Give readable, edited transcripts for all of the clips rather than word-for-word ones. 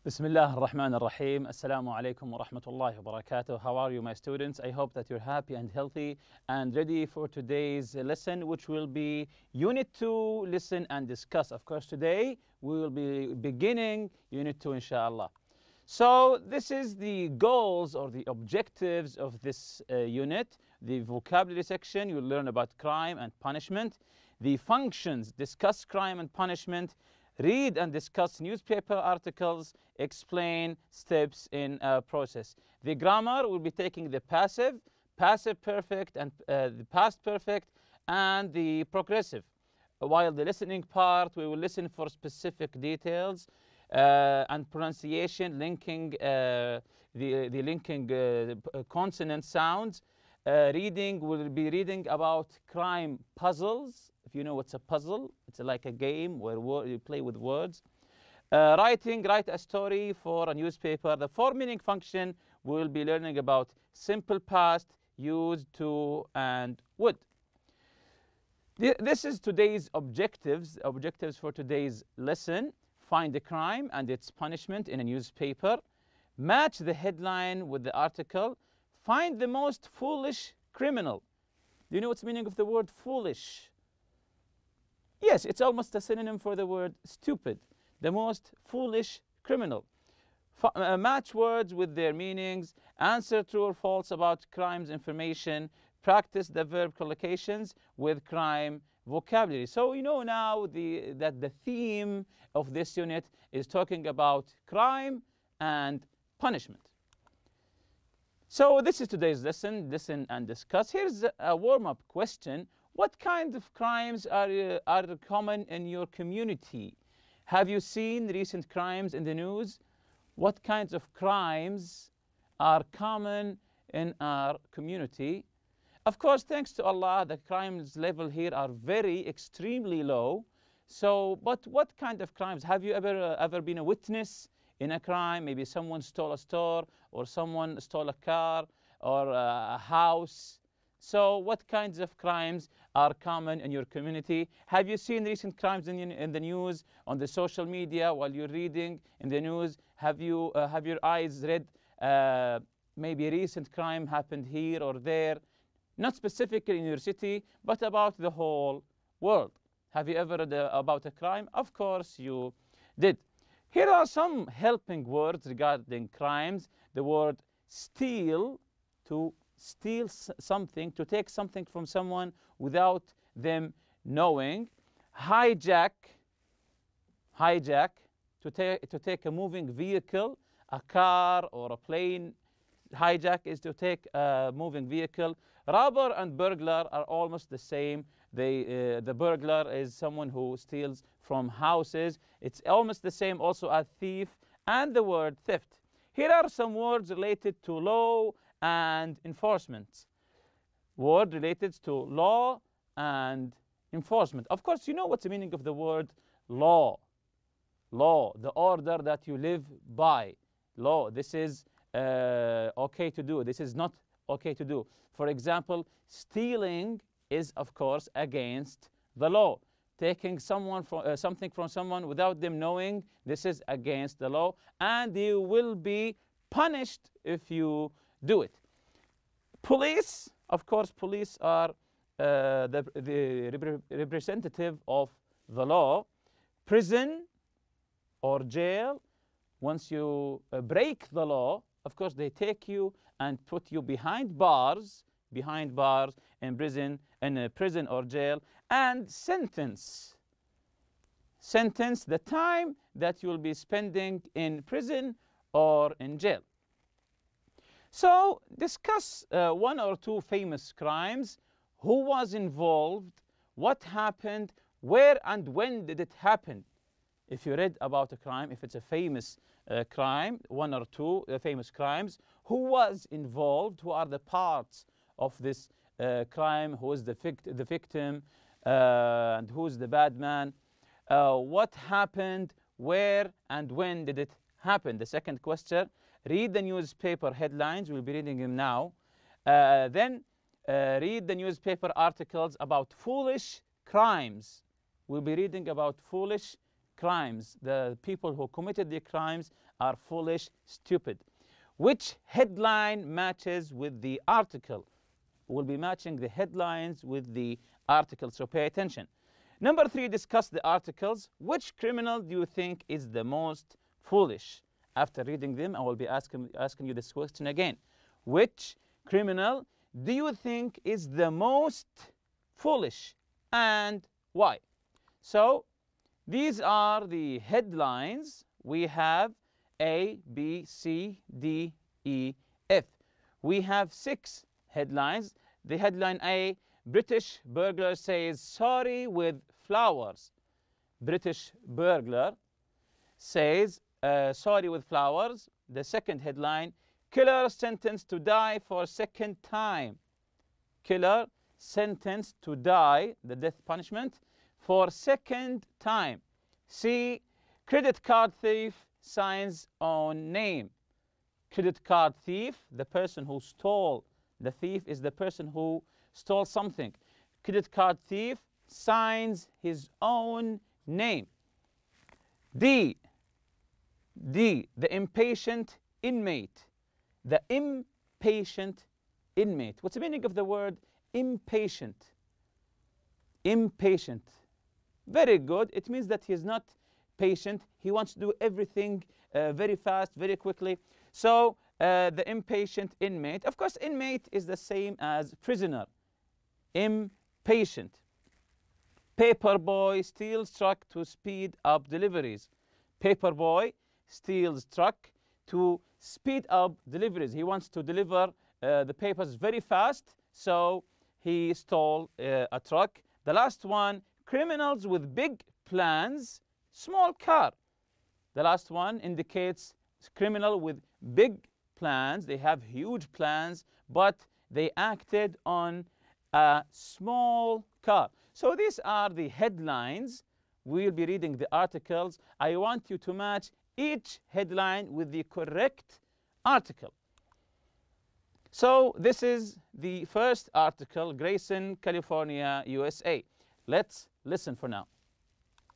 بسم الله الرحمن الرحيم. Assalamu alaikum wa rahmatullahi wa barakatuh. How are you, my students? I hope that you're happy and healthy and ready for today's lesson, which will be Unit 2, Listen and Discuss. Of course, today we will be beginning Unit 2, inshallah. So this is the goals or the objectives of this unit. The vocabulary section, you'll learn about crime and punishment. The functions, discuss crime and punishment. Read and discuss newspaper articles, explain steps in a process. The grammar will be taking the passive, passive perfect, and the past perfect, and the progressive. While the listening part, we will listen for specific details and pronunciation, linking the linking consonant sounds. Reading, we'll be reading about crime puzzles. If you know what's a puzzle, it's like a game where you play with words. Writing, write a story for a newspaper. The four meaning function, we'll be learning about simple past, used to, and would. This is today's objectives for today's lesson. Find the crime and its punishment in a newspaper. Match the headline with the article. Find the most foolish criminal. Do you know what's the meaning of the word foolish? Yes, it's almost a synonym for the word stupid. The most foolish criminal. Match words with their meanings. Answer true or false about crimes information. Practice the verb collocations with crime vocabulary. So you know now that the theme of this unit is talking about crime and punishment. So this is today's lesson, listen and discuss. Here's a warm-up question. What kind of crimes are common in your community? Have you seen recent crimes in the news? What kinds of crimes are common in our community? Of course, thanks to Allah, the crimes level here are very extremely low. So, but what kind of crimes? Have you ever been a witness in a crime? Maybe someone stole a store, or someone stole a car, or a house. So what kinds of crimes are common in your community? Have you seen recent crimes in the news, on the social media, while you're reading in the news? Have your eyes read maybe a recent crime happened here or there? Not specifically in your city, but about the whole world. Have you ever read about a crime? Of course you did. Here are some helping words regarding crimes. The word steal, to steal something, to take something from someone without them knowing. Hijack, to take a moving vehicle, a car or a plane. Hijack is to take a moving vehicle. Robber and burglar are almost the same. The burglar is someone who steals from houses. It's almost the same also as thief and the word theft. Here are some words related to law and enforcement. Word related to law and enforcement. Of course, you know what's the meaning of the word law. Law, the order that you live by. Law, this is okay to do. This is not okay to do. For example, stealing is, of course, against the law. Taking something from someone without them knowing, this is against the law, and you will be punished if you do it. Police, of course, police are the representative of the law. Prison or jail, once you break the law, of course, they take you and put you behind bars in prison or jail. And sentence, the time that you'll be spending in prison or in jail. So discuss one or two famous crimes. Who was involved? What happened? Where and when did it happen? If you read about a crime, if it's a famous crime, one or two famous crimes, who was involved? Who are the parts of this crime? Who is the victim? And who's the bad man? What happened? Where and when did it happen? The second question. Read the newspaper headlines. We'll be reading them now. Then read the newspaper articles about foolish crimes. We'll be reading about foolish crimes, the people who committed the crimes are foolish, stupid. Which headline matches with the article? We'll be matching the headlines with the article, so pay attention. Number 3, discuss the articles. Which criminal do you think is the most foolish? After reading them, I will be asking you this question again. Which criminal do you think is the most foolish and why? So these are the headlines. We have A, B, C, D, E, F. We have 6 headlines. The headline A, British burglar says sorry with flowers. British burglar says sorry with flowers. The second headline, killer sentenced to die for second time. Killer sentenced to die, the death punishment, for second time. C, credit card thief signs on name. Credit card thief, the person who stole. The thief is the person who stole something. Credit card thief signs his own name. D, the impatient inmate. The impatient inmate. What's the meaning of the word impatient? Impatient. Very good. It means that he's not patient. He wants to do everything very fast, very quickly. So the impatient inmate. Of course, inmate is the same as prisoner. Impatient. Paperboy steals truck to speed up deliveries. Paperboy steals truck to speed up deliveries. He wants to deliver the papers very fast, so he stole a truck. The last one, criminals with big plans, small car. The last one indicates criminal with big plans. They have huge plans, but they acted on a small car. So these are the headlines. We'll be reading the articles. I want you to match each headline with the correct article. So this is the first article, Grayson, California, USA. Let's listen for now.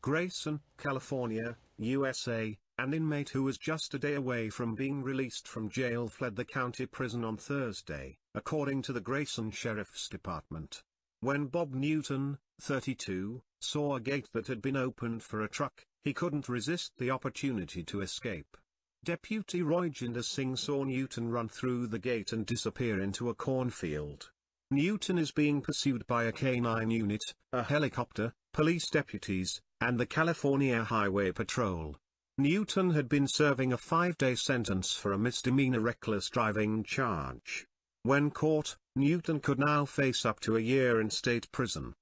Grayson, California, USA. An inmate who was just a day away from being released from jail fled the county prison on Thursday, according to the Grayson Sheriff's Department. When Bob Newton, 32, saw a gate that had been opened for a truck, he couldn't resist the opportunity to escape. Deputy Royjinder Singh saw Newton run through the gate and disappear into a cornfield. Newton is being pursued by a K-9 unit, a helicopter, police deputies, and the California Highway Patrol. Newton had been serving a 5-day sentence for a misdemeanor reckless driving charge. When caught, Newton could now face up to a year in state prison.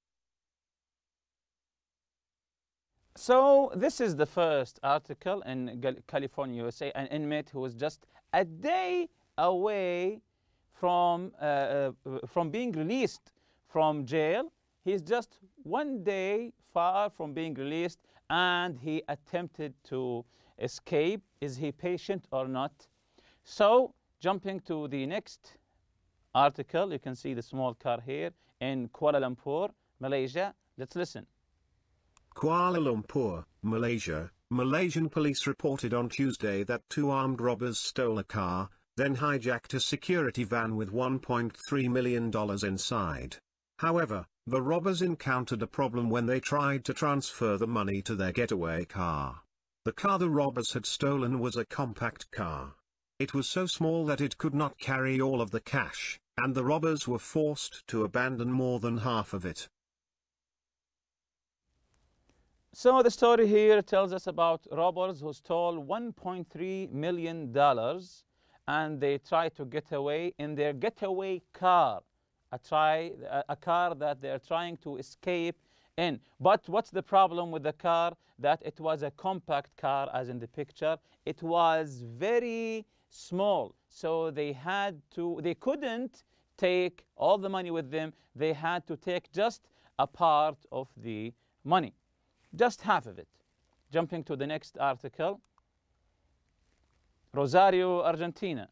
So this is the first article in California, USA. An inmate who was just a day away from being released from jail. He's just 1 day far from being released, and he attempted to escape. Is he patient or not? So jumping to the next article, you can see the small car here in Kuala Lumpur, Malaysia. Let's listen. Kuala Lumpur, Malaysia. Malaysian police reported on Tuesday that 2 armed robbers stole a car, then hijacked a security van with $1.3 million inside. However, the robbers encountered a problem when they tried to transfer the money to their getaway car. The car the robbers had stolen was a compact car. It was so small that it could not carry all of the cash, and the robbers were forced to abandon more than half of it. So the story here tells us about robbers who stole $1.3 million, and they tried to get away in their getaway car, a car that they're trying to escape in. But what's the problem with the car? That it was a compact car, as in the picture. It was very small, so they couldn't take all the money with them. They had to take just a part of the money, just half of it. Jumping to the next article, Rosario, Argentina.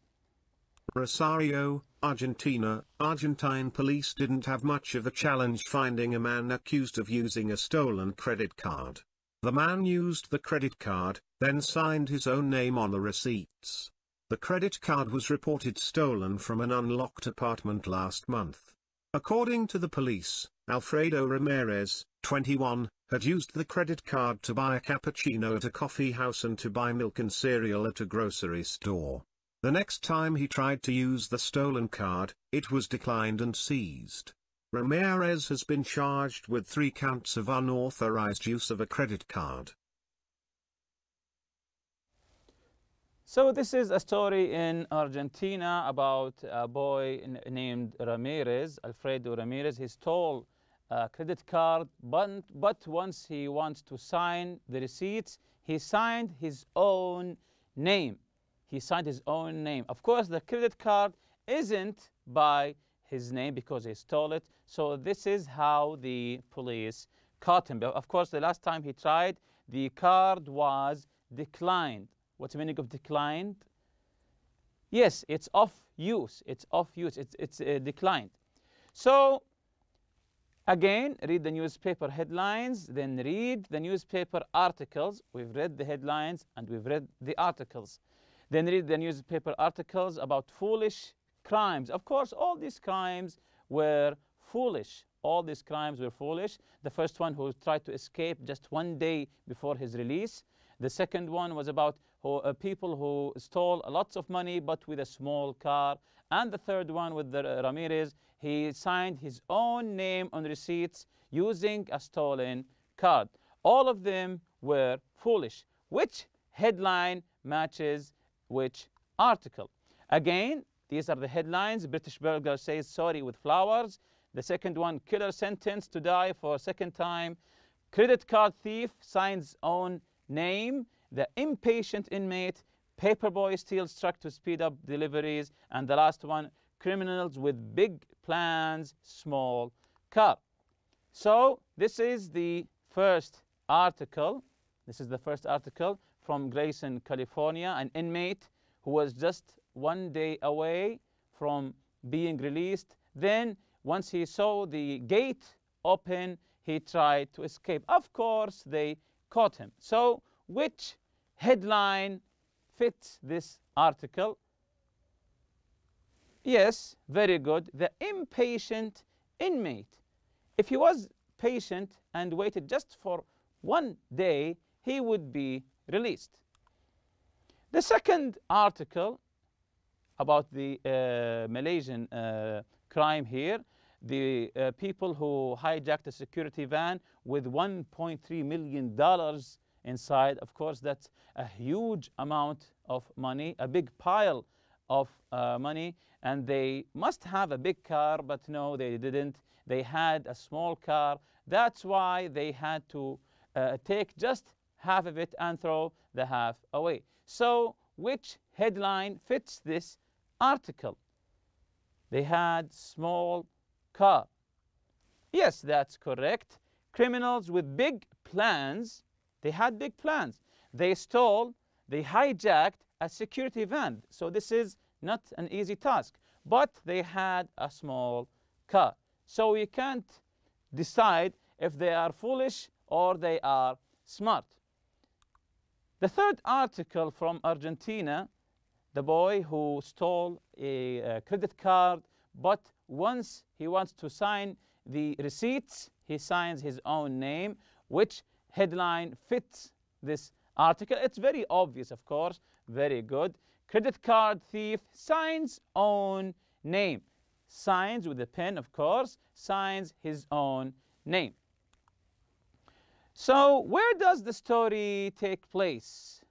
Rosario, Argentina. Argentine police didn't have much of a challenge finding a man accused of using a stolen credit card. The man used the credit card, then signed his own name on the receipts. The credit card was reported stolen from an unlocked apartment last month. According to the police, Alfredo Ramirez, 21, had used the credit card to buy a cappuccino at a coffee house and to buy milk and cereal at a grocery store. The next time he tried to use the stolen card, it was declined and seized. Ramirez has been charged with 3 counts of unauthorized use of a credit card. So this is a story in Argentina about a boy named Ramirez, Alfredo Ramirez. He stole a credit card, but once he wants to sign the receipts, he signed his own name. He signed his own name. Of course, the credit card isn't by his name because he stole it. So this is how the police caught him. But of course, the last time he tried, the card was declined. What's the meaning of declined? Yes, it's off use. It's off use. It's declined. So again, read the newspaper headlines, then read the newspaper articles. We've read the headlines and we've read the articles. Then read the newspaper articles about foolish crimes. Of course, all these crimes were foolish. All these crimes were foolish. The first one who tried to escape just one day before his release. The second one was about people who stole lots of money but with a small car. And the third one with the Ramirez, he signed his own name on receipts using a stolen card. All of them were foolish. Which headline matches which article? Again, these are the headlines. British burglar says sorry with flowers. The second one, killer sentenced to die for a second time. Credit card thief signs own name. The impatient inmate. Paperboy steals truck to speed up deliveries. And the last one, criminals with big plans, small car. So this is the first article. This is the first article from Grayson, California, an inmate who was just one day away from being released. Then once he saw the gate open, he tried to escape. Of course, they caught him. So which headline fits this article? Yes, very good. The impatient inmate. If he was patient and waited just for one day, he would be released. The second article about the Malaysian crime here, the people who hijacked a security van with $1.3 million inside. Of course, that's a huge amount of money, a big pile of money. And they must have a big car, but no, they didn't. They had a small car. That's why they had to take just half of it and throw the half away. So which headline fits this article? They had small car. Yes, that's correct. Criminals with big plans. They had big plans. They stole, they hijacked a security van. So this is not an easy task. But they had a small car. So we can't decide if they are foolish or they are smart. The third article from Argentina, the boy who stole a credit card, but once he wants to sign the receipts, he signs his own name. Which headline fits this article? It's very obvious, of course. Very good. Credit card thief signs own name. Signs with a pen, of course. Signs his own name. So where does the story take place?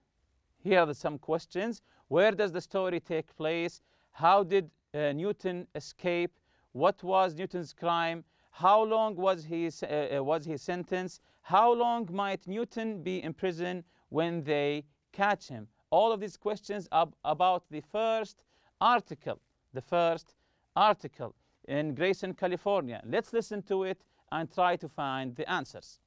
Here are some questions. Where does the story take place? How did Newton escape? What was Newton's crime? How long was he sentenced? How long might Newton be in prison when they catch him? All of these questions are about the first article. The first article in Grayson, California. Let's listen to it and try to find the answers.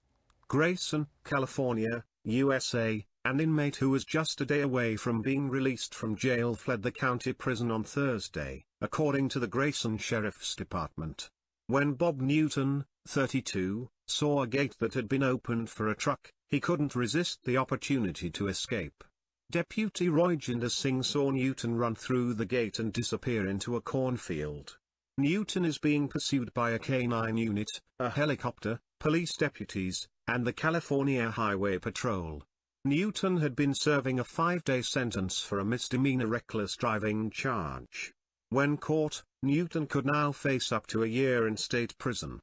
Grayson, California, USA, an inmate who was just a day away from being released from jail fled the county prison on Thursday, according to the Grayson Sheriff's Department. When Bob Newton, 32, saw a gate that had been opened for a truck, He couldn't resist the opportunity to escape. Deputy Royjinder Singh saw Newton run through the gate and disappear into a cornfield. Newton is being pursued by a canine unit, a helicopter, police deputies, and the California Highway Patrol. Newton had been serving a 5-day sentence for a misdemeanor reckless driving charge. When caught, Newton could now face up to a year in state prison.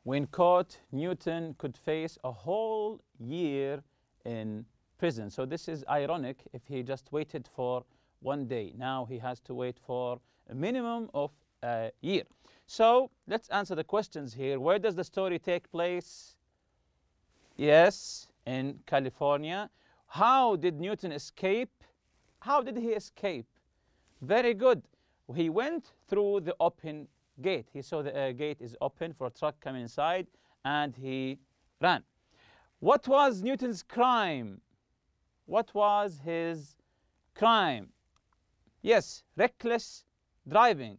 When caught, Newton could face a whole year in prison. So this is ironic if he just waited for 1 day. Now he has to wait for a minimum of a year. So let's answer the questions here. Where does the story take place? Yes, in California. How did Newton escape? How did he escape? Very good. He went through the open gate. He saw the gate is open for a truck coming inside, and he ran. What was Newton's crime? What was his crime? Yes, reckless driving.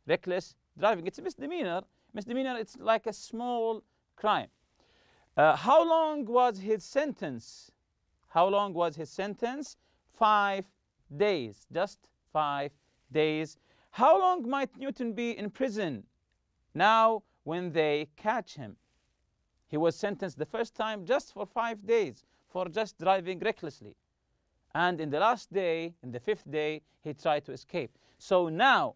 Reckless driving. It's a misdemeanor. Misdemeanor, it's like a small crime. How long was his sentence? How long was his sentence? 5 days. Just 5 days. How long might Newton be in prison now when they catch him? He was sentenced the first time just for 5 days for just driving recklessly. And in the last day, in the 5th day, he tried to escape. So now,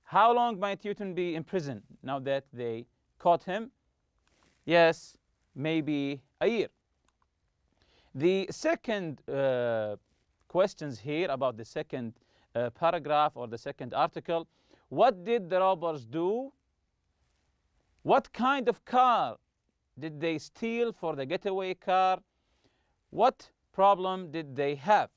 how long might Newton be in prison now that they caught him? Yes, maybe a year. The second questions here about the second paragraph or the second article. What did the robbers do? What kind of car did they steal for the getaway car? What problem did they have?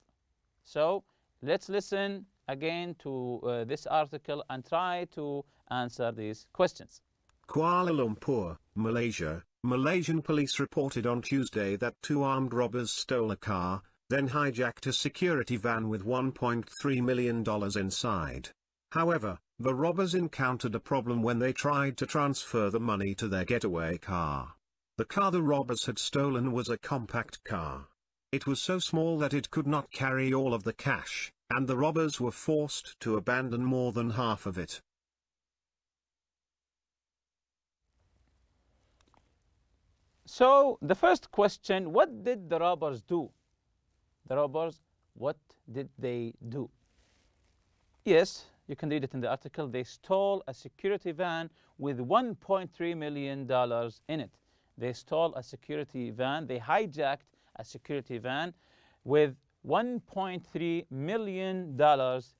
So let's listen again to this article and try to answer these questions. Kuala Lumpur, Malaysia. Malaysian police reported on Tuesday that 2 armed robbers stole a car, then hijacked a security van with $1.3 million inside. However, the robbers encountered a problem when they tried to transfer the money to their getaway car. The car the robbers had stolen was a compact car. It was so small that it could not carry all of the cash, and the robbers were forced to abandon more than half of it. So the first question, what did the robbers do? The robbers, what did they do? Yes, you can read it in the article. They stole a security van with $1.3 million in it. They stole a security van. They hijacked a security van with $1.3 million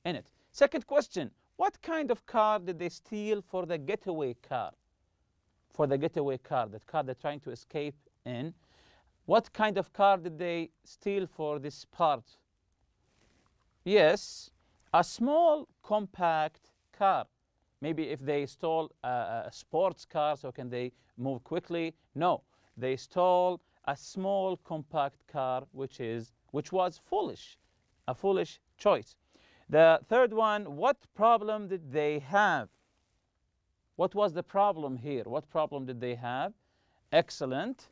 in it. Second question, what kind of car did they steal for the getaway car? For the getaway car, that car they're trying to escape in. What kind of car did they steal for this part? Yes, a small compact car. Maybe if they stole a sports car, so can they move quickly? No, they stole a small compact car, which was foolish, a foolish choice. The third one, what problem did they have? What was the problem here? What problem did they have? Excellent.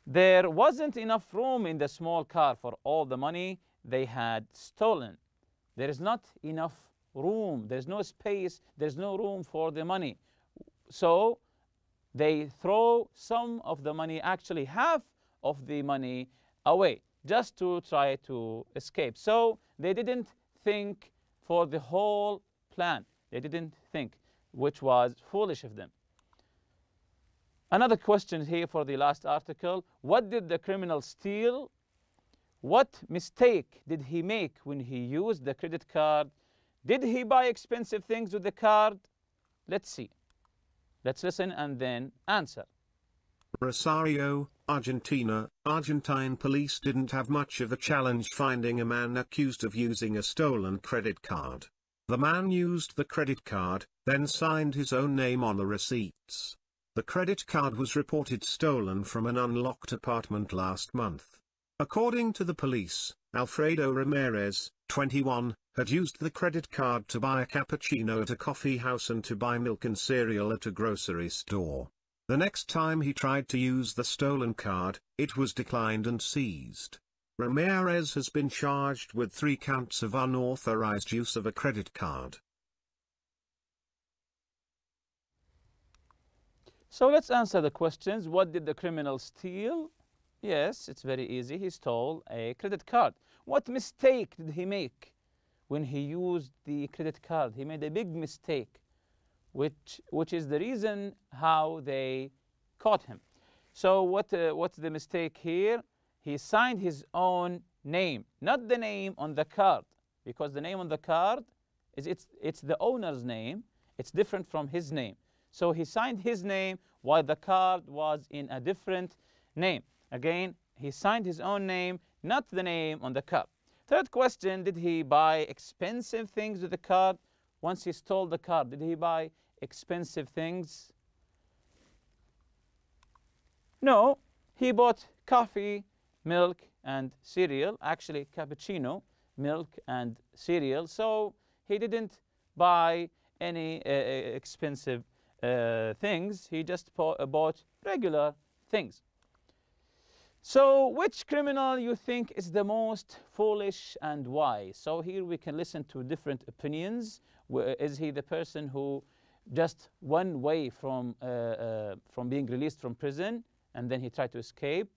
There wasn't enough room in the small car for all the money they had stolen. There is not enough room. There's no space. There's no room for the money. So they throw some of the money, actually half of the money, away just to try to escape. So they didn't think for the whole plan. They didn't think, which was foolish of them. Another question here for the last article. What did the criminal steal? What mistake did he make when he used the credit card? Did he buy expensive things with the card? Let's see. Let's listen and then answer. Rosario, Argentina. Argentine police didn't have much of a challenge finding a man accused of using a stolen credit card. The man used the credit card, then signed his own name on the receipts. The credit card was reported stolen from an unlocked apartment last month. According to the police, Alfredo Ramirez, 21, had used the credit card to buy a cappuccino at a coffee house and to buy milk and cereal at a grocery store. The next time he tried to use the stolen card, it was declined and seized. Ramirez has been charged with 3 counts of unauthorized use of a credit card. So let's answer the questions. What did the criminal steal? Yes, it's very easy. He stole a credit card. What mistake did he make when he used the credit card? He made a big mistake, which is the reason how they caught him. So what's the mistake here? He signed his own name, not the name on the card, because the name on the card it's the owner's name. It's different from his name. So he signed his name while the card was in a different name. Again, he signed his own name, not the name on the card. Third question, did he buy expensive things with the card? Once he stole the card, did he buy expensive things? No, he bought coffee, milk, and cereal. Actually, cappuccino, milk, and cereal. So he didn't buy any expensive things. He just bought regular things. So which criminal you think is the most foolish and why? So here we can listen to different opinions. Is he the person who just went away from being released from prison and then he tried to escape?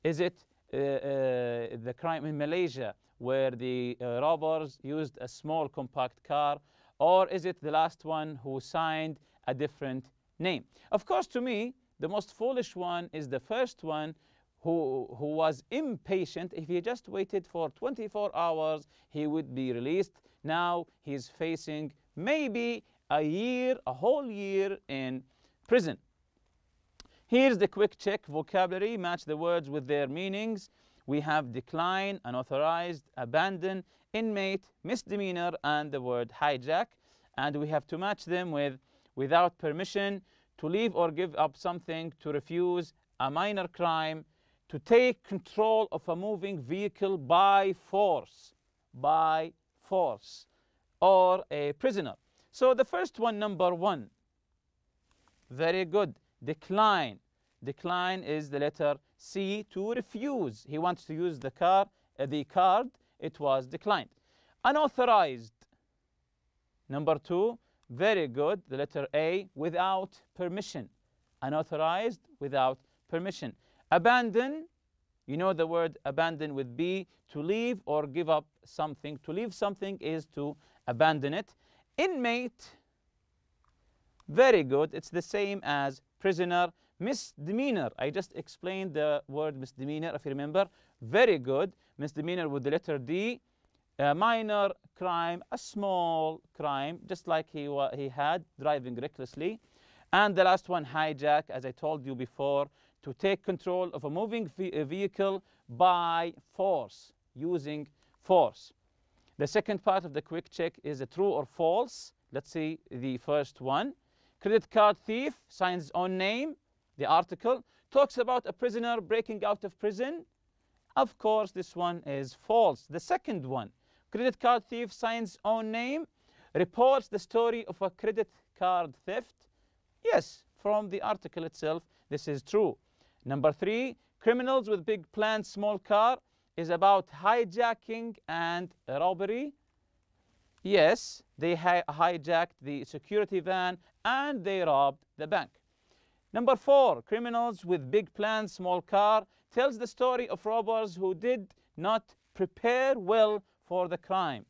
Is it the crime in Malaysia where the robbers used a small compact car? Or is it the last one who signed a different name? Of course, to me, the most foolish one is the first one who was impatient. If he just waited for 24 hours, he would be released. Now he's facing maybe a year, a whole year in prison. Here's the quick check vocabulary. Match the words with their meanings. We have decline, unauthorized, abandon, inmate, misdemeanor, and the word hijack. And we have to match them with without permission, to leave or give up something, to refuse, a minor crime, to take control of a moving vehicle by force, or a prisoner. So the first one, number 1. Very good. Decline. Decline is the letter C, to refuse. He wants to use the card. It was declined. Unauthorized. Number 2. Very good. The letter A, without permission. Unauthorized, without permission. Abandon. You know the word abandon with B, to leave or give up something. To leave something is to abandon it. Inmate. Very good. It's the same as prisoner. Misdemeanor. I just explained the word misdemeanor, if you remember. Very good. Misdemeanor with the letter D. A minor crime, a small crime, just like he had, driving recklessly. And the last one, hijack, as I told you before, to take control of a moving vehicle by force, using force. The second part of the quick check is a true or false. Let's see the first one. Credit card thief signs his own name. The article talks about a prisoner breaking out of prison. Of course, this one is false. The second one, credit card thief signs own name, reports the story of a credit card theft. Yes, from the article itself, this is true. Number 3, criminals with big plans, small car, is about hijacking and robbery. Yes, they hijacked the security van and they robbed the bank. Number 4, criminals with big plans, small car, tells the story of robbers who did not prepare well for the crime.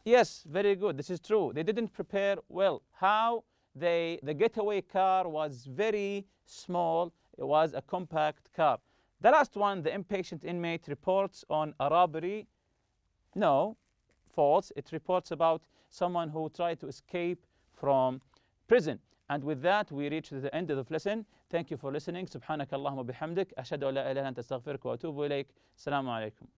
Yes, very good. This is true. They didn't prepare well. How? The getaway car was very small. It was a compact car. The last one, the impatient inmate reports on a robbery. No, false. It reports about someone who tried to escape from prison. And with that, we reach the end of the lesson. Thank you for listening. سبحانك اللهم وبحمدك أشهد أن لا إله إلا أنت أستغفرك وأتوب إليك. السلام عليكم.